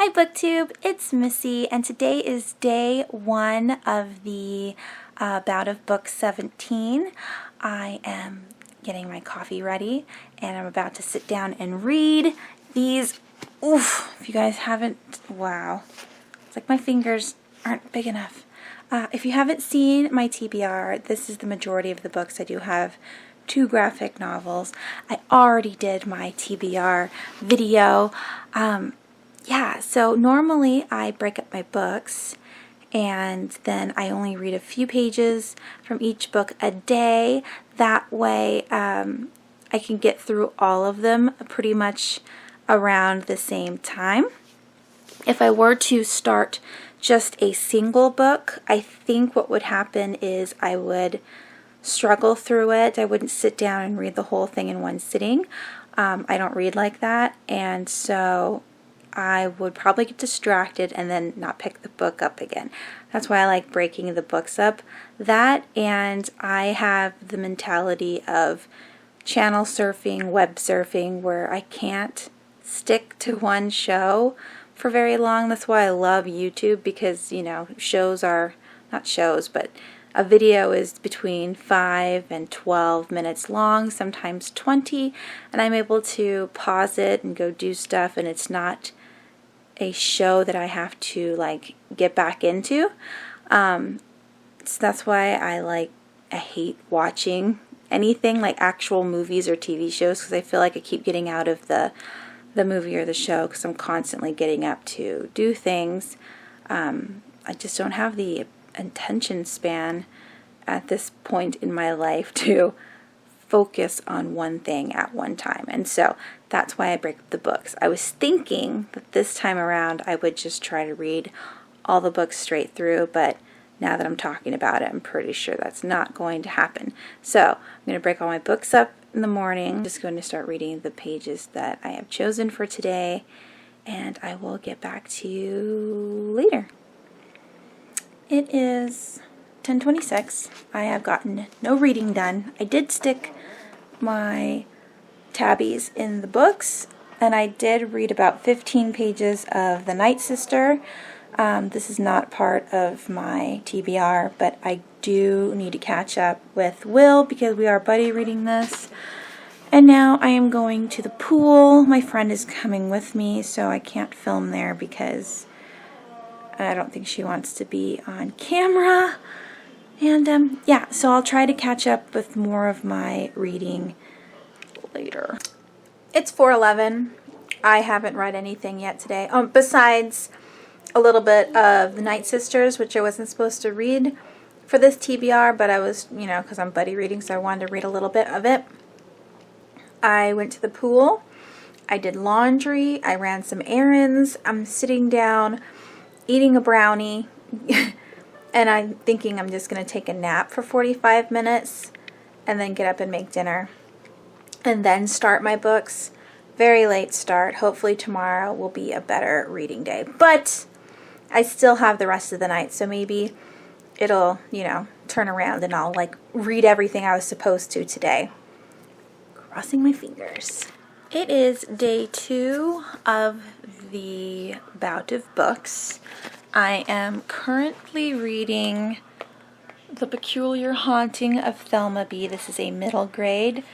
Hi BookTube, it's Missy, and today is day 1 of the Bout of Books 17. I am getting my coffee ready, and I'm about to sit down and read these. Oof, if you guys haven't, wow, it's like my fingers aren't big enough. If you haven't seen my TBR, this is the majority of the books. I do have 2 graphic novels. I already did my TBR video. Yeah, so normally I break up my books and then I only read a few pages from each book a day. That way I can get through all of them pretty much around the same time. If I were to start just a single book, I think what would happen is I would struggle through it. I wouldn't sit down and read the whole thing in one sitting. I don't read like that, and so I would probably get distracted and then not pick the book up again. That's why I like breaking the books up. That, and I have the mentality of channel surfing, web surfing, where I can't stick to one show for very long. That's why I love YouTube, because, you know, shows are, not shows, but a video is between 5 and 12 minutes long, sometimes 20, and I'm able to pause it and go do stuff, and it's not a show that I have to like get back into. So that's why I hate watching anything like actual movies or TV shows, because I feel like I keep getting out of the movie or the show because I'm constantly getting up to do things. I just don't have the attention span at this point in my life to focus on one thing at one time, and so that's why I break up the books. I was thinking that this time around I would just try to read all the books straight through, but now that I'm talking about it, I'm pretty sure that's not going to happen. So I'm going to break all my books up in the morning. I'm just going to start reading the pages that I have chosen for today, and I will get back to you later. It is 10:26. I have gotten no reading done. I did stick my tabbies in the books, and I did read about 15 pages of The Night Sister. This is not part of my TBR, but I do need to catch up with Will because we are buddy reading this. And now I am going to the pool. My friend is coming with me, so I can't film there because I don't think she wants to be on camera. And yeah, so I'll try to catch up with more of my reading later. It's 4:11. I haven't read anything yet today. Besides a little bit of The Night Sisters, which I wasn't supposed to read for this TBR, but I was, you know, because I'm buddy reading, so I wanted to read a little bit of it. I went to the pool. I did laundry. I ran some errands. I'm sitting down eating a brownie. And I'm thinking I'm just going to take a nap for 45 minutes and then get up and make dinner and then start my books. Very late start. Hopefully tomorrow will be a better reading day. But I still have the rest of the night, so maybe it'll, you know, turn around and I'll like read everything I was supposed to today. Crossing my fingers. It is day 2 of the Bout of Books. I am currently reading The Peculiar Haunting of Thelma B. This is a middle grade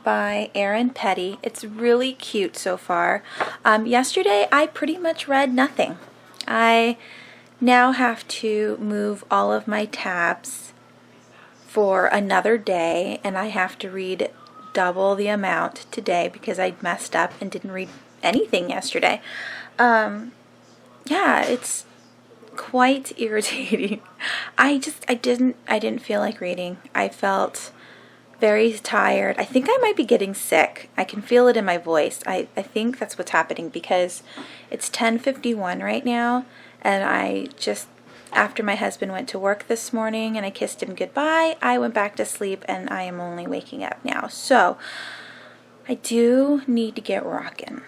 by Erin Petty. It's really cute so far. Yesterday I pretty much read nothing. I now have to move all of my tabs for another day, and I have to read double the amount today because I messed up and didn't read anything yesterday. Yeah, it's quite irritating. I didn't feel like reading. I felt very tired. I think I might be getting sick. I can feel it in my voice. I think that's what's happening because it's 10:51 right now, and I just, after my husband went to work this morning and I kissed him goodbye, I went back to sleep and I am only waking up now. So I do need to get rocking.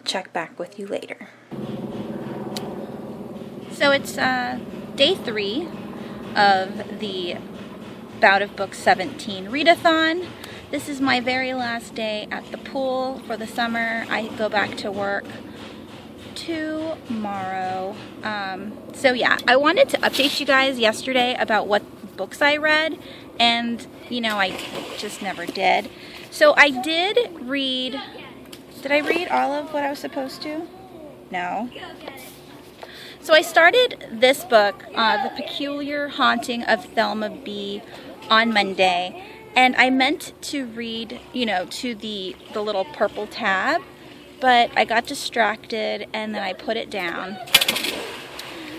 Check back with you later. So it's day 3 of the Bout of Books 17 readathon. This is my very last day at the pool for the summer. I go back to work tomorrow. So yeah, I wanted to update you guys yesterday about what books I read, and you know, I just never did. So I did I read all of what I was supposed to? No. So I started this book, The Peculiar Haunting of Thelma B, on Monday, and I meant to read, you know, to the little purple tab, but I got distracted and then I put it down.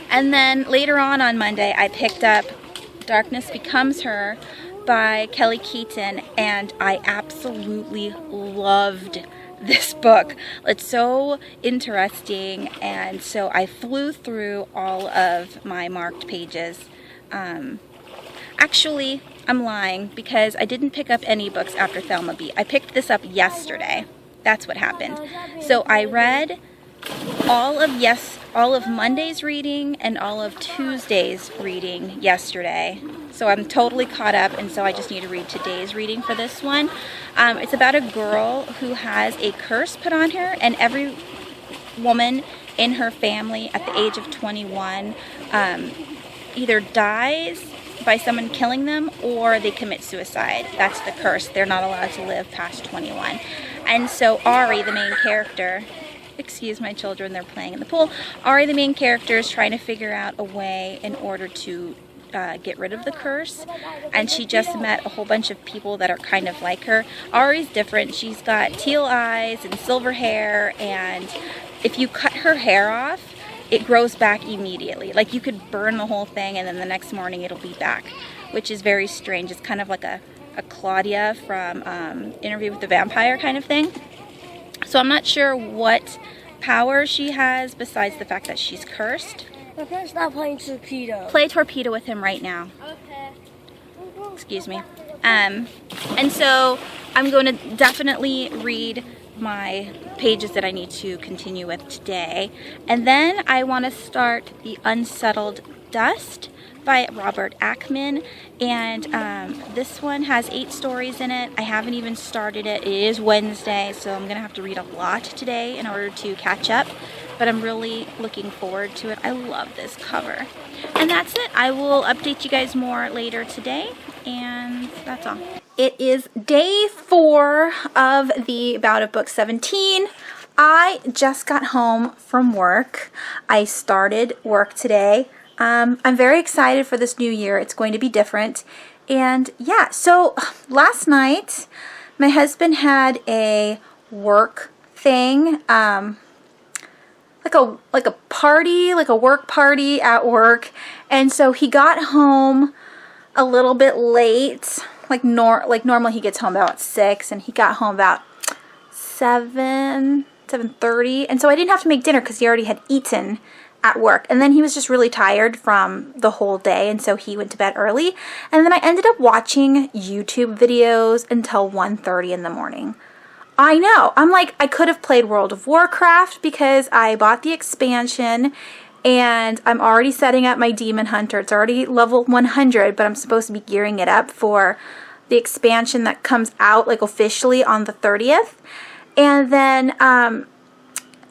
And then later on Monday, I picked up Darkness Becomes Her by Kelly Keaton, and I absolutely loved this book. It's so interesting, and so I flew through all of my marked pages. Actually, I'm lying because I didn't pick up any books after Thelma B. I picked this up yesterday. That's what happened. So I read all of Monday's reading and all of Tuesday's reading yesterday. So I'm totally caught up, and so I just need to read today's reading for this one. It's about a girl who has a curse put on her, and every woman in her family at the age of 21 either dies by someone killing them or they commit suicide. That's the curse. They're not allowed to live past 21. And so Ari, the main character, excuse my children, they're playing in the pool. Ari, the main character, is trying to figure out a way in order to get rid of the curse, and she just met a whole bunch of people that are kind of like her. Ari's different. She's got teal eyes and silver hair, and if you cut her hair off, it grows back immediately. Like, you could burn the whole thing and then the next morning it'll be back, which is very strange. It's kind of like a Claudia from Interview with the Vampire kind of thing. So I'm not sure what power she has besides the fact that she's cursed. My friend's not playing Torpedo. Play Torpedo with him right now. Okay. Excuse me. And so I'm going to definitely read my pages that I need to continue with today. And then I want to start The Unsettled Dust by Robert Ackman, and this one has 8 stories in it. I haven't even started it. It is Wednesday, so I'm gonna have to read a lot today in order to catch up, but I'm really looking forward to it. I love this cover. And that's it. I will update you guys more later today, and that's all. It is day 4 of the Bout of Books 17. I just got home from work. I started work today. I'm very excited for this new year. It's going to be different. And yeah, so last night my husband had a work thing, like a party, like a work party at work. And so he got home a little bit late. Like normally he gets home about 6, and he got home about 7:30. And so I didn't have to make dinner because he already had eaten at work, and then he was just really tired from the whole day, and so he went to bed early. And then I ended up watching YouTube videos until 1:30 in the morning. I know, I'm like, I could have played World of Warcraft because I bought the expansion and I'm already setting up my Demon Hunter. It's already level 100, but I'm supposed to be gearing it up for the expansion that comes out like officially on the 30th. And then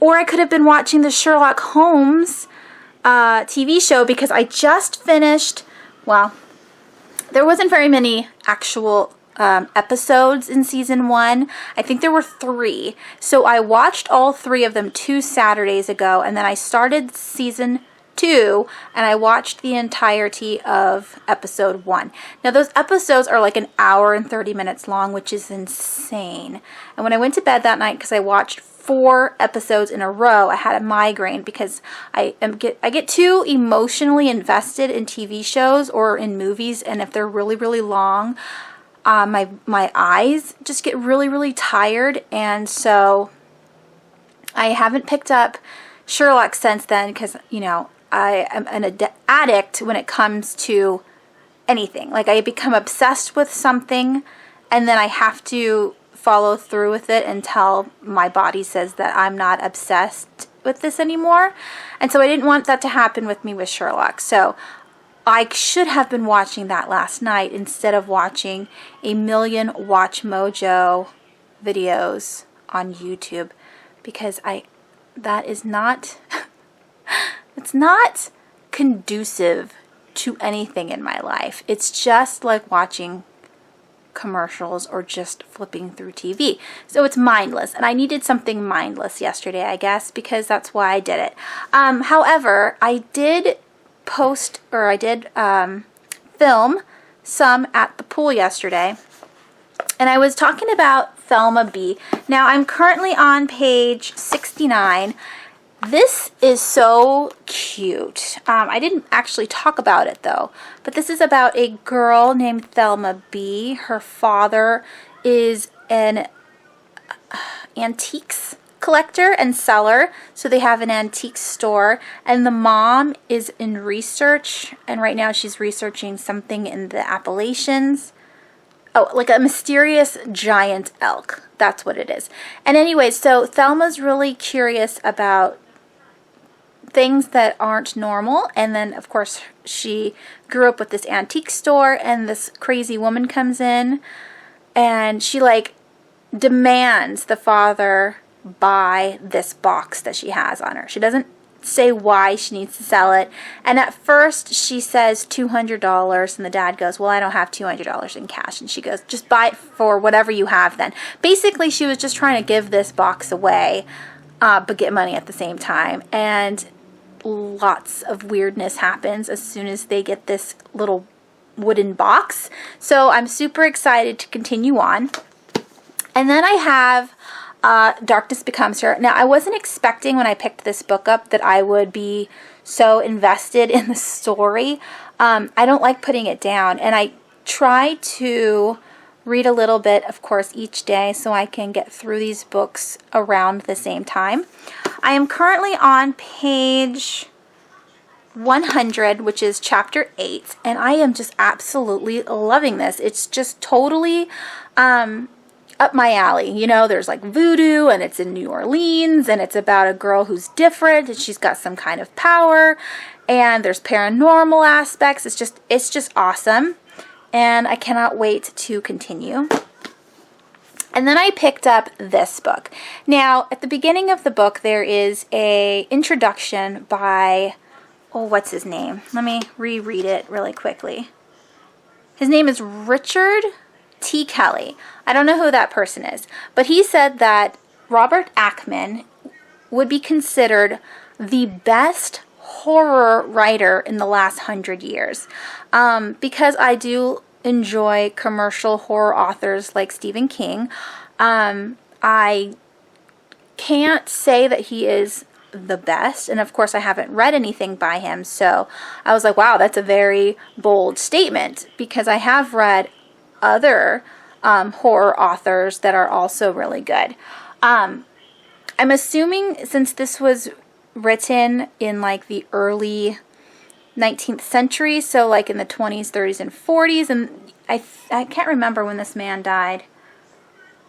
or I could have been watching the Sherlock Holmes TV show because I just finished, well, there wasn't very many actual episodes in season 1. I think there were 3. So I watched all 3 of them 2 Saturdays ago, and then I started season 2 and I watched the entirety of episode 1. Now those episodes are like an hour and 30 minutes long, which is insane. And when I went to bed that night, because I watched 4 episodes in a row, I had a migraine because I get too emotionally invested in TV shows or in movies, and if they're really, really long, my eyes just get really, really tired. And so I haven't picked up Sherlock since then because, you know, I am an addict when it comes to anything. Like, I become obsessed with something and then I have to follow through with it until my body says that I'm not obsessed with this anymore. And so I didn't want that to happen with me with Sherlock. So I should have been watching that last night instead of watching a million Watch Mojo videos on YouTube, because that is not, it's not conducive to anything in my life. It's just like watching commercials or just flipping through TV. So it's mindless, and I needed something mindless yesterday, I guess, because that's why I did it. However, I did post, or I did film some at the pool yesterday, and I was talking about Thelma B. Now I'm currently on page 69. This is so cute. I didn't actually talk about it though, but this is about a girl named Thelma B. Her father is an antiques collector and seller, so they have an antique store, and the mom is in research, and right now she's researching something in the Appalachians. Oh, like a mysterious giant elk. That's what it is. And anyway, so Thelma's really curious about things that aren't normal, and then of course she grew up with this antique store, and this crazy woman comes in and she like demands the father buy this box that she has on her. She doesn't say why she needs to sell it, and at first she says $200, and the dad goes, well, I don't have $200 in cash, and she goes, just buy it for whatever you have then. Basically she was just trying to give this box away, but get money at the same time, and lots of weirdness happens as soon as they get this little wooden box. So I'm super excited to continue on. And then I have Darkness Becomes Her. Now I wasn't expecting when I picked this book up that I would be so invested in the story. I don't like putting it down, and I try to read a little bit, of course, each day so I can get through these books around the same time. I am currently on page 100, which is chapter 8, and I am just absolutely loving this. It's just totally up my alley. You know, there's like voodoo, and it's in New Orleans, and it's about a girl who's different, and she's got some kind of power, and there's paranormal aspects. It's just awesome, and I cannot wait to continue. And then I picked up this book. Now, at the beginning of the book, there is a introduction by, oh, what's his name? Let me reread it really quickly. His name is Richard T. Kelly. I don't know who that person is, but he said that Robert Ackman would be considered the best horror writer in the last 100 years. Because I do enjoy commercial horror authors like Stephen King. I can't say that he is the best, and of course I haven't read anything by him, so I was like, wow, that's a very bold statement, because I have read other horror authors that are also really good. I'm assuming since this was written in like the early 19th century, so like in the 20s, 30s, and 40s, and I can't remember when this man died.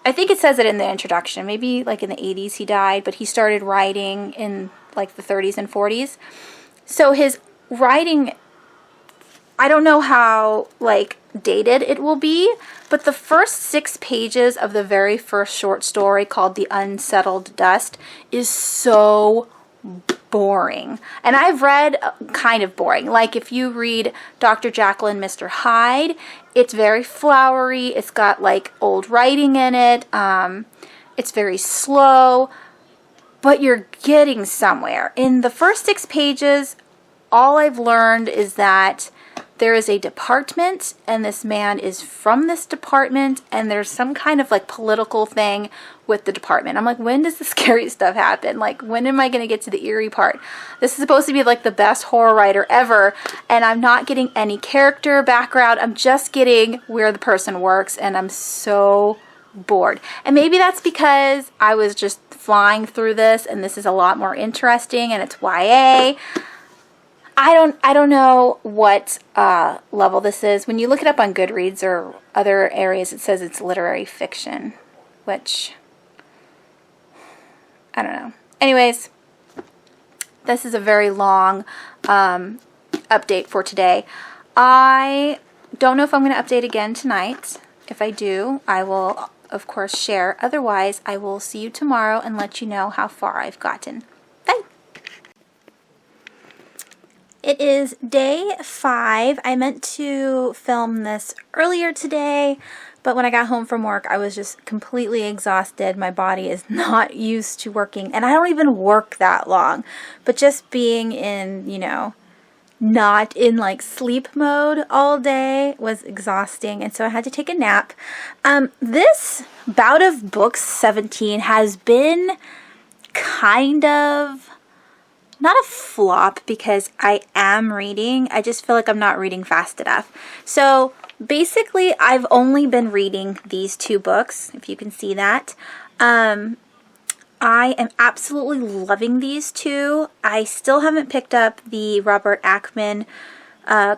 I think it says it in the introduction, maybe like in the 80s he died, but he started writing in like the 30s and 40s. So his writing, I don't know how like dated it will be, but the first 6 pages of the very first short story, called The Unsettled Dust, is so boring. And I've read kind of boring. Like if you read Dr. Jekyll and Mr. Hyde, it's very flowery. It's got like old writing in it. It's very slow, but you're getting somewhere. In the first 6 pages, all I've learned is that there is a department, and this man is from this department, and there's some kind of like political thing with the department. I'm like, when does the scary stuff happen? Like, when am I going to get to the eerie part? This is supposed to be like the best horror writer ever, and I'm not getting any character background. I'm just getting where the person works, and I'm so bored. And maybe that's because I was just flying through this, and this is a lot more interesting, and it's YA. I don't know what level this is. When you look it up on Goodreads or other areas, it says it's literary fiction, which I don't know. Anyways, this is a very long update for today. I don't know if I'm going to update again tonight. If I do, I will, of course, share. Otherwise, I will see you tomorrow and let you know how far I've gotten. It is day 5. I meant to film this earlier today, but when I got home from work, I was just completely exhausted. My body is not used to working, and I don't even work that long, but just being in, not in like sleep mode all day was exhausting, and so I had to take a nap. This Bout of Books 17 has been kind of not a flop because I am reading. I just feel like I'm not reading fast enough. So basically, I've only been reading these 2 books, if you can see that. I am absolutely loving these 2. I still haven't picked up the Robert Ackman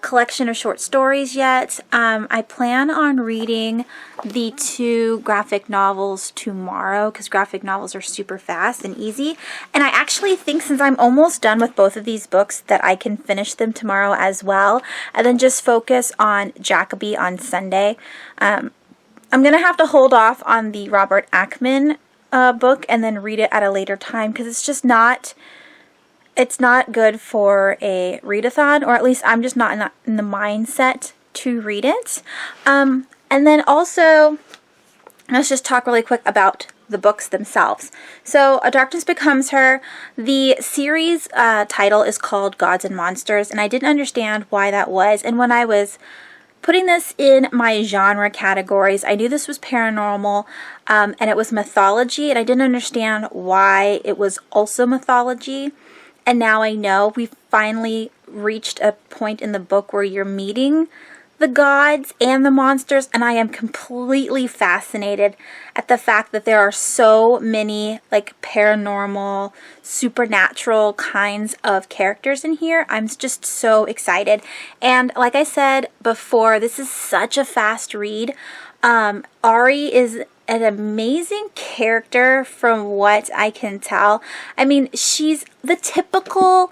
collection of short stories yet. I plan on reading the 2 graphic novels tomorrow because graphic novels are super fast and easy. And I actually think since I'm almost done with both of these books that I can finish them tomorrow as well and then just focus on Jacoby on Sunday. I'm going to have to hold off on the Robert Ackman book and then read it at a later time because it's just not... It's not good for a readathon, or at least I'm just not in the mindset to read it. And then also, let's just talk really quick about the books themselves. So, A Darkness Becomes Her, the series title is called Gods and Monsters, and I didn't understand why that was. And when I was putting this in my genre categories, I knew this was paranormal, and it was mythology, and I didn't understand why it was also mythology. And now I know we've finally reached a point in the book where you're meeting the gods and the monsters, and I am completely fascinated at the fact that there are so many like paranormal, supernatural kinds of characters in here. I'm just so excited. And like I said before, this is such a fast read. Ari is an amazing character from what I can tell. I mean, she's the typical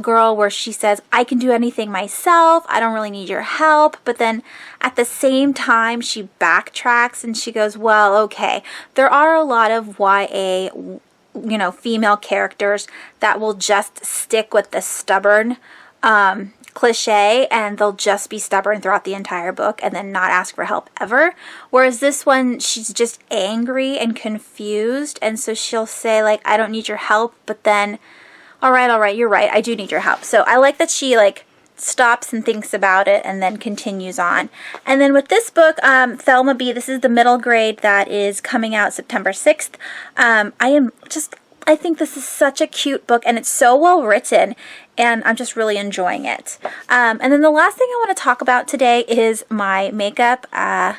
girl where she says, I can do anything myself, I don't really need your help, but then at the same time she backtracks and she goes, well, okay, there are a lot of YA, female characters that will just stick with the stubborn cliche, and they'll just be stubborn throughout the entire book and then not ask for help ever. Whereas this one, she's just angry and confused, and so she'll say like, I don't need your help, but then, all right, you're right, I do need your help. So I like that she like stops and thinks about it and then continues on. And then with this book, Thelma B, this is the middle grade that is coming out September 6th. I think this is such a cute book, and it's so well written, and I'm just really enjoying it. And then the last thing I want to talk about today is my makeup. I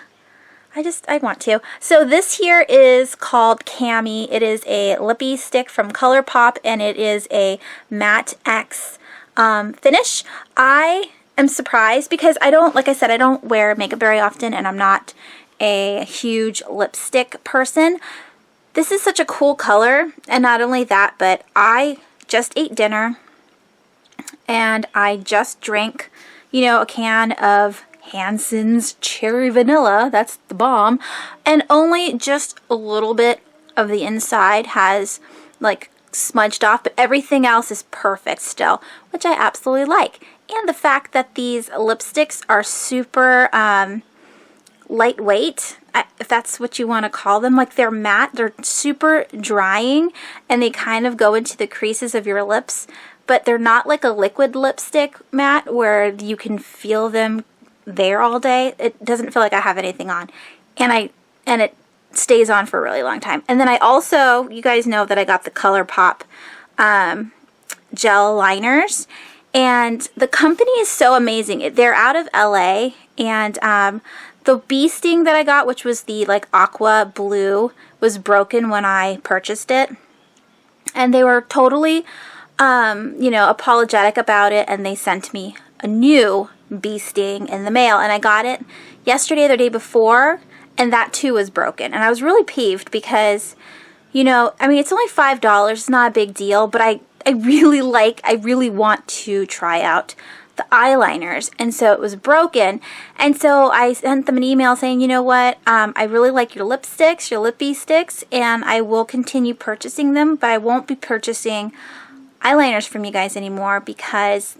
want to. So this here is called Cami. It is a lippy stick from ColourPop, and it is a matte X finish. I am surprised because I don't wear makeup very often, and I'm not a huge lipstick person. This is such a cool color, and not only that, but I just ate dinner, and I just drank, a can of Hansen's Cherry Vanilla, that's the bomb, and only just a little bit of the inside has, like, smudged off, but everything else is perfect still, which I absolutely like. And the fact that these lipsticks are super, lightweight, if that's what you want to call them. Like, they're matte, they're super drying, and they kind of go into the creases of your lips, but they're not like a liquid lipstick matte where you can feel them there all day. It doesn't feel like I have anything on, and it stays on for a really long time. And then I also, you guys know that I got the ColourPop gel liners, and the company is so amazing. They're out of LA, and the bee sting that I got, which was the like aqua blue, was broken when I purchased it. And they were totally, apologetic about it, and they sent me a new bee sting in the mail. And I got it yesterday or the day before, and that too was broken. And I was really peeved because, it's only $5, it's not a big deal, but I really want to try out the eyeliners, and so it was broken, and so I sent them an email saying, you know what, I really like your lipsticks, your lippy sticks, and I will continue purchasing them, but I won't be purchasing eyeliners from you guys anymore because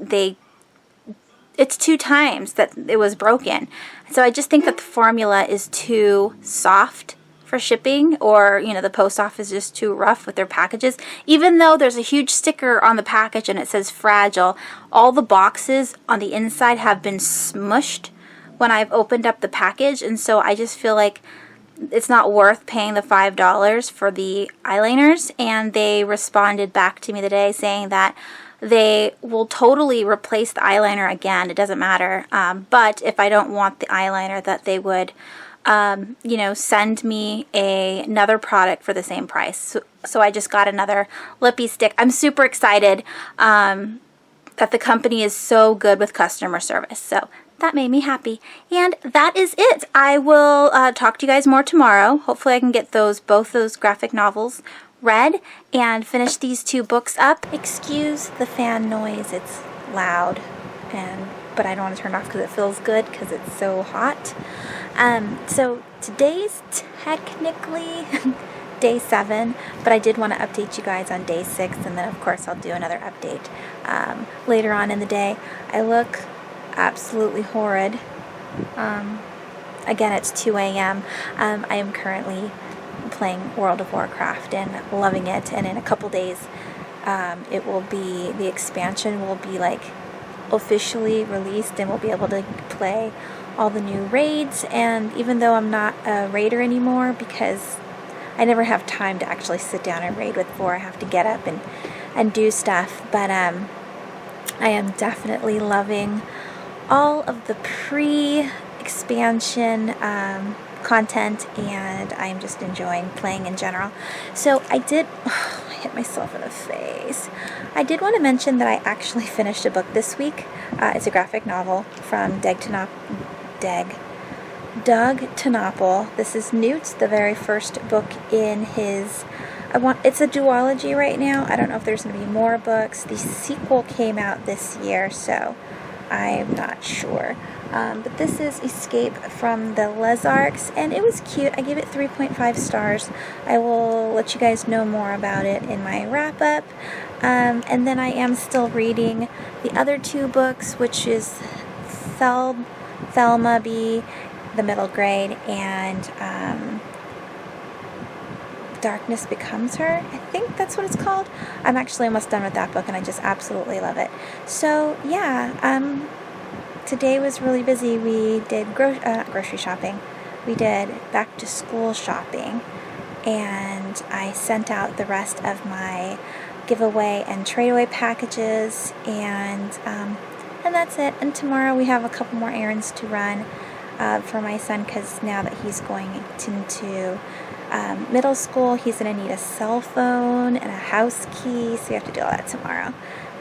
it's 2 times that it was broken. So I just think that the formula is too soft for shipping, or, you know, the post office is just too rough with their packages. Even though there's a huge sticker on the package and it says fragile, all the boxes on the inside have been smushed when I've opened up the package, and so I just feel like it's not worth paying the $5 for the eyeliners. And they responded back to me today saying that they will totally replace the eyeliner again. It doesn't matter. But if I don't want the eyeliner, that they would, you know, send me another product for the same price. So I just got another lippy stick. I'm super excited that the company is so good with customer service. So that made me happy. And that is it. I will talk to you guys more tomorrow. Hopefully I can get both those graphic novels read and finish these 2 books up. Excuse the fan noise. It's loud, but I don't want to turn it off because it feels good because it's so hot. So today's technically day 7, but I did want to update you guys on day 6, and then of course I'll do another update later on in the day. I look absolutely horrid. Again, it's 2 a.m. I am currently playing World of Warcraft and loving it, and in a couple days it will be, the expansion will be like officially released, and we'll be able to play all the new raids. And even though I'm not a raider anymore because I never have time to actually sit down and raid before I have to get up and do stuff, but I am definitely loving all of the pre-expansion content, and I'm just enjoying playing in general. So I hit myself in the face. I did want to mention that I actually finished a book this week. It's a graphic novel from Doug Tenopple. This is Newt, the very first book in his, it's a duology right now. I don't know if there's going to be more books. The sequel came out this year, so I'm not sure. But this is Escape from the Lizards, and it was cute. I gave it 3.5 stars. I will let you guys know more about it in my wrap-up. And then I am still reading the other 2 books, which is Thelma B., the middle grade, and Darkness Becomes Her. I think that's what it's called. I'm actually almost done with that book, and I just absolutely love it. So yeah, today was really busy. We did grocery shopping. We did back to school shopping, and I sent out the rest of my giveaway and trade-away packages, and that's it. And tomorrow we have a couple more errands to run for my son, because now that he's going into middle school, he's going to need a cell phone and a house key, so we have to do all that tomorrow.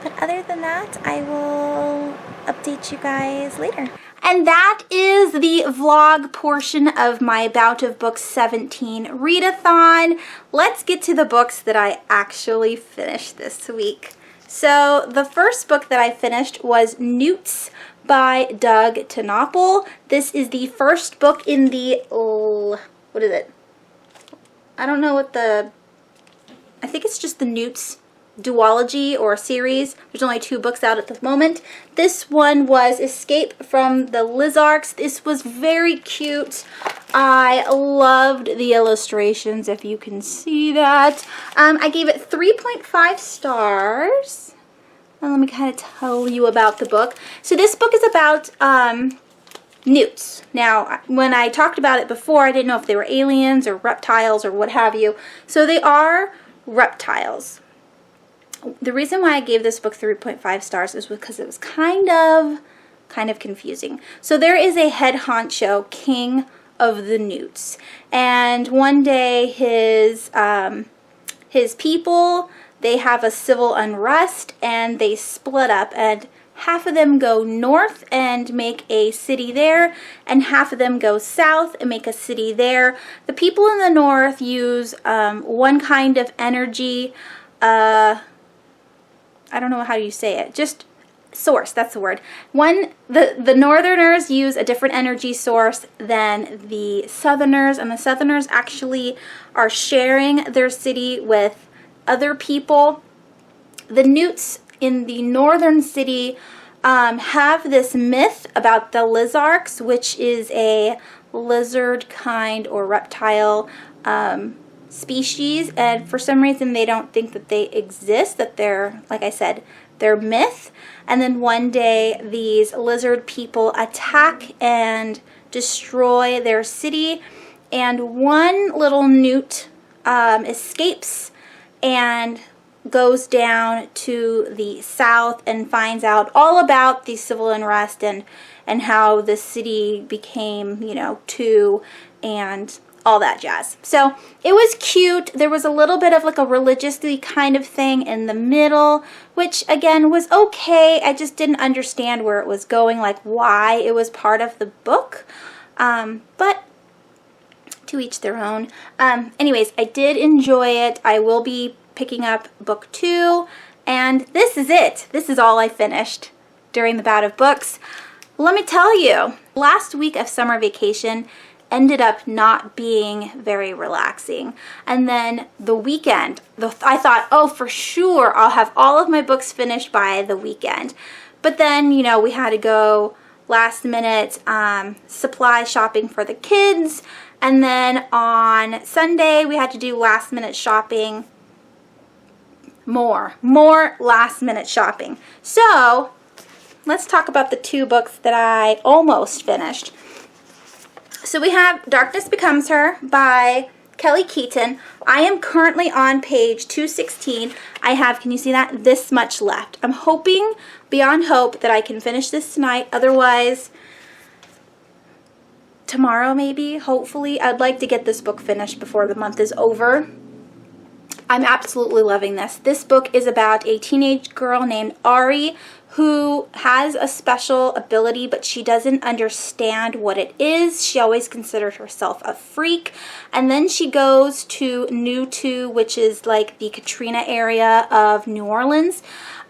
But other than that, I will update you guys later. And that is the vlog portion of my Bout of Books 17 readathon. Let's get to the books that I actually finished this week. So the first book that I finished was Newts by Doug Tenopple. This is the first book in the, what is it? I don't know what I think it's just the Newts duology or series. There's only 2 books out at the moment. This one was Escape from the Lizards. This was very cute. I loved the illustrations, if you can see that. I gave it 3.5 stars. And let me kind of tell you about the book. So this book is about newts. Now, when I talked about it before, I didn't know if they were aliens or reptiles or what have you. So they are reptiles. The reason why I gave this book 3.5 stars is because it was kind of confusing. So there is a head honcho, king of the newts, and one day his people, they have a civil unrest and they split up, and half of them go north and make a city there, and half of them go south and make a city there. The people in the north use one kind of energy, I don't know how you say it, just source, that's the word. The northerners use a different energy source than the southerners, and the southerners actually are sharing their city with other people. the Newts in the northern city have this myth about the lizards, which is a lizard kind or reptile species, and for some reason they don't think that they exist, that they're, like I said, they're myth. And then one day these lizard people attack and destroy their city, and one little newt escapes and goes down to the south and finds out all about the civil unrest and how the city became, you know, two and all that jazz. So it was cute. There was a little bit of like a religiously kind of thing in the middle, which again was okay. I just didn't understand where it was going, like why it was part of the book. But to each their own. Anyways, I did enjoy it. I will be picking up book 2, and this is it. This is all I finished during the Bout of Books. Let me tell you, last week of summer vacation ended up not being very relaxing. And then the weekend, I thought, oh, for sure, I'll have all of my books finished by the weekend. But then, you know, we had to go last minute supply shopping for the kids. And then on Sunday, we had to do last minute shopping. More last minute shopping. So let's talk about the 2 books that I almost finished. So we have Darkness Becomes Her by Kelly Keaton. I am currently on page 216. I have, can you see that? This much left. I'm hoping, beyond hope, that I can finish this tonight. Otherwise, tomorrow maybe, hopefully. I'd like to get this book finished before the month is over. I'm absolutely loving this. This book is about a teenage girl named Ari who has a special ability, but she doesn't understand what it is. She always considered herself a freak. And then she goes to New 2, which is like the Katrina area of New Orleans.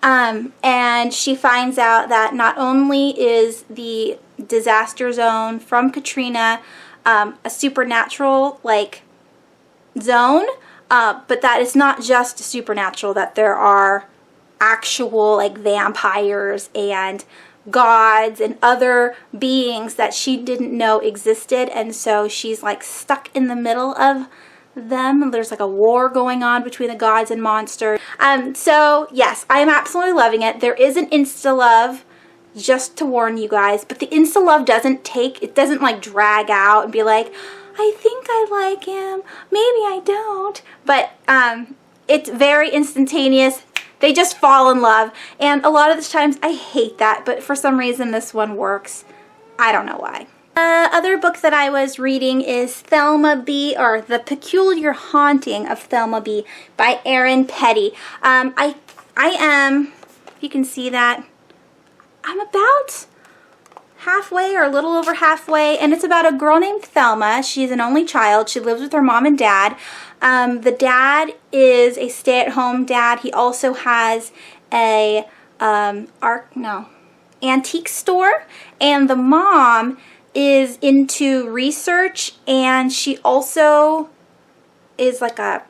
And she finds out that not only is the disaster zone from Katrina a supernatural like zone, but that it's not just supernatural, that there are actual like vampires and gods and other beings that she didn't know existed, and so she's like stuck in the middle of them. There's like a war going on between the gods and monsters. So yes, I am absolutely loving it. There is an insta-love, just to warn you guys, but the insta-love doesn't like drag out and be like, I think I like him, maybe I don't, but it's very instantaneous. They just fall in love, and a lot of the times I hate that, but for some reason this one works. I don't know why. Other book that I was reading is Thelma B, or The Peculiar Haunting of Thelma B by Erin Petty. I am, if you can see that, I'm about halfway or a little over halfway, and it's about a girl named Thelma. She's an only child. She lives with her mom and dad. The dad is a stay-at-home dad. He also has a antique store, and the mom is into research, and she also is like not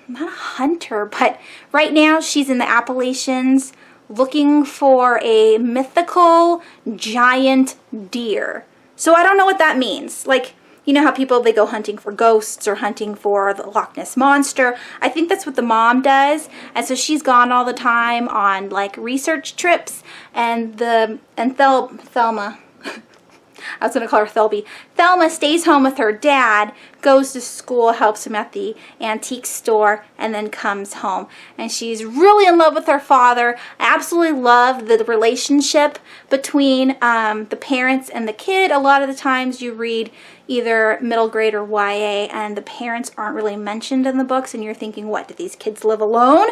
a hunter, but right now she's in the Appalachians looking for a mythical giant deer. So I don't know what that means. Like, you know how people, they go hunting for ghosts or hunting for the Loch Ness Monster. I think that's what the mom does. And so she's gone all the time on like research trips, and Thelma, I was going to call her Thelby. Thelma stays home with her dad, goes to school, helps him at the antique store, and then comes home. And she's really in love with her father. I absolutely love the relationship between the parents and the kid. A lot of the times you read either middle grade or YA, and the parents aren't really mentioned in the books, and you're thinking, what, do these kids live alone?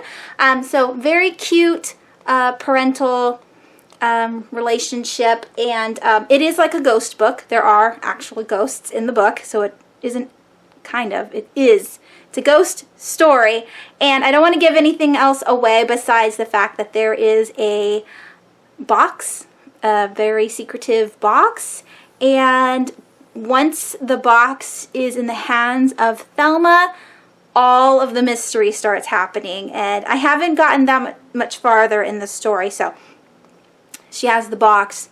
So very cute parental relationship, and it is like a ghost book. There are actual ghosts in the book, so it isn't kind of, it is. It's a ghost story, and I don't want to give anything else away besides the fact that there is a box, a very secretive box, and once the box is in the hands of Thelma, all of the mystery starts happening, and I haven't gotten that much farther in the story. So she has the box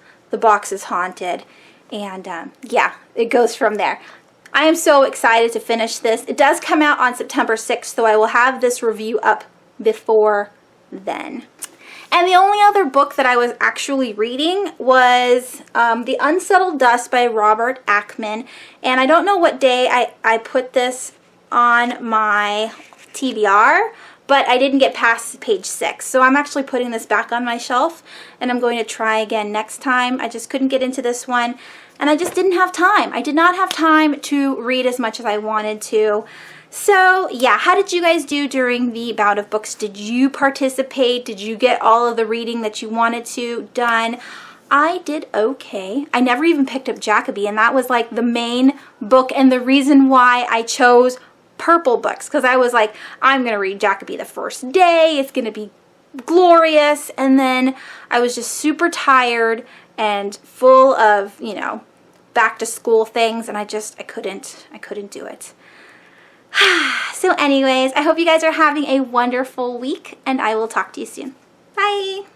is haunted, and yeah, it goes from there. I am so excited to finish this. It does come out on September 6th, so I will have this review up before then. And the only other book that I was actually reading was The Unsettled Dust by Robert Ackman. And I don't know what day I put this on my TBR, but I didn't get past page 6. So I'm actually putting this back on my shelf, and I'm going to try again next time. I just couldn't get into this one, and I just didn't have time. I did not have time to read as much as I wanted to. So yeah, how did you guys do during the Bout of Books? Did you participate? Did you get all of the reading that you wanted to done? I did okay. I never even picked up Jacoby, and that was like the main book and the reason why I chose purple books, because I was like, I'm going to read Jacoby the first day. It's going to be glorious. And then I was just super tired and full of, you know, back to school things, and I couldn't do it. So anyways, I hope you guys are having a wonderful week, and I will talk to you soon. Bye!